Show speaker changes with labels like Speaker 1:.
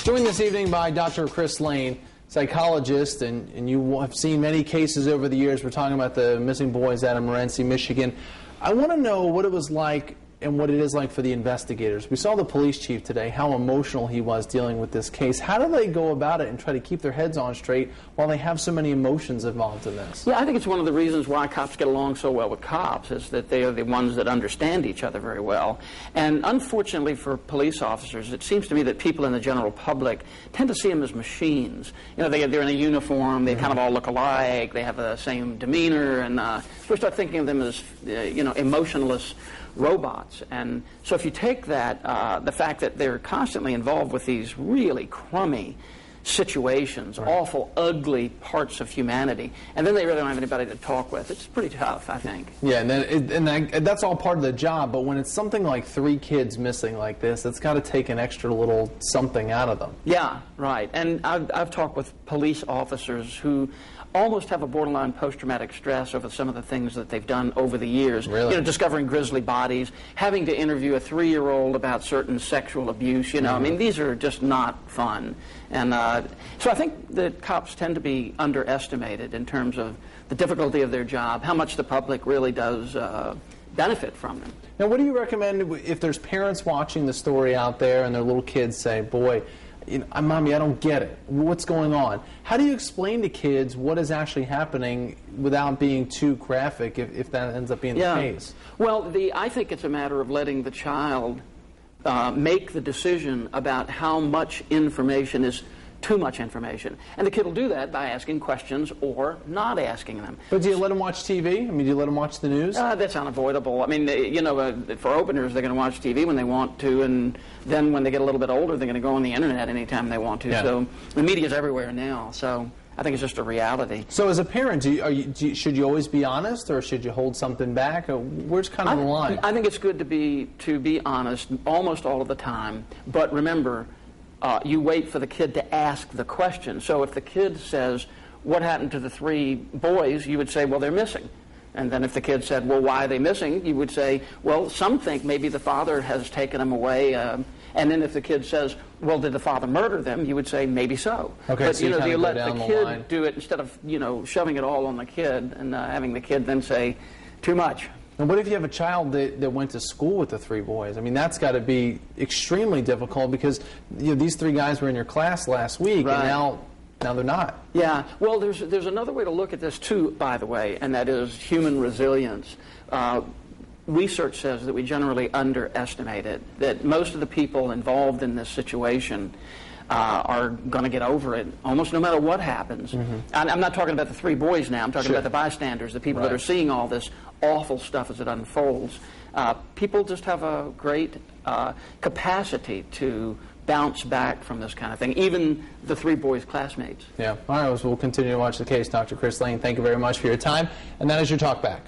Speaker 1: Joined this evening by Dr. Chris Layne, psychologist, and you have seen many cases over the years. We're talking about the missing boys out of Morenci, Michigan. I want to know what it was like and what it is like for the investigators. We saw the police chief today, how emotional he was dealing with this case. How do they go about it and try to keep their heads on straight while they have so many emotions involved in this?
Speaker 2: Yeah, I think it's one of the reasons why cops get along so well with cops, is that they are the ones that understand each other very well. And unfortunately for police officers, it seems to me that people in the general public tend to see them as machines. You know, they're in a uniform, they kind of all look alike, they have the same demeanor, and we start thinking of them as, emotionless robots. And so if you take that, the fact that they're constantly involved with these really crummy situations, right, awful, ugly parts of humanity, and then they really don't have anybody to talk with, it's pretty tough, I think.
Speaker 1: Yeah, and that's all part of the job, but when it's something like 3 kids missing like this, it's got to take an extra little something out of them.
Speaker 2: Yeah, right. And I've talked with police officers who almost have a borderline post-traumatic stress over some of the things that they've done over the years.
Speaker 1: Really?
Speaker 2: You know, discovering grisly bodies, having to interview a 3-year-old about certain sexual abuse, I mean, these are just not fun. And so I think that cops tend to be underestimated in terms of the difficulty of their job, how much the public really does benefit from them.
Speaker 1: Now, what do you recommend if there's parents watching the story out there and their little kids say, boy, Mommy, I don't get it. What's going on? How do you explain to kids what is actually happening without being too graphic, if that ends up being the case?
Speaker 2: Well, I think it's a matter of letting the child make the decision about how much information is too much information. And the kid will do that by asking questions or not asking them.
Speaker 1: But do you let them watch TV? I mean, do you let them watch the news?
Speaker 2: That's unavoidable. I mean, for openers, they're going to watch TV when they want to, and then when they get a little bit older, they're going to go on the internet anytime they want to. Yeah. So the media's everywhere now, so I think it's just a reality.
Speaker 1: So as a parent, should you always be honest, or should you hold something back? Or where's kind of the line?
Speaker 2: I think it's good to be honest almost all of the time, but remember, you wait for the kid to ask the question. So if the kid says, what happened to the 3 boys, you would say, well, they're missing. And then if the kid said, well, why are they missing, you would say, well, some think maybe the father has taken them away. And then if the kid says, well, did the father murder them, you would say, maybe so.
Speaker 1: Okay,
Speaker 2: but
Speaker 1: so you
Speaker 2: let the kid do it instead of shoving it all on the kid and having the kid then say, too much.
Speaker 1: And what if you have a child that went to school with the 3 boys? I mean, that's got to be extremely difficult because these 3 guys were in your class last week, right, and now they're not.
Speaker 2: Yeah. Well, there's another way to look at this too, by the way, and that is human resilience. Research says that we generally underestimate it, that most of the people involved in this situation are going to get over it almost no matter what happens. I'm not talking about the 3 boys now. I'm talking about the bystanders, the people that are seeing all this awful stuff as it unfolds. People just have a great capacity to bounce back from this kind of thing, even the 3 boys' classmates.
Speaker 1: Yeah. All right, we'll continue to watch the case. Dr. Chris Layne, thank you very much for your time. And that is your Talk Back.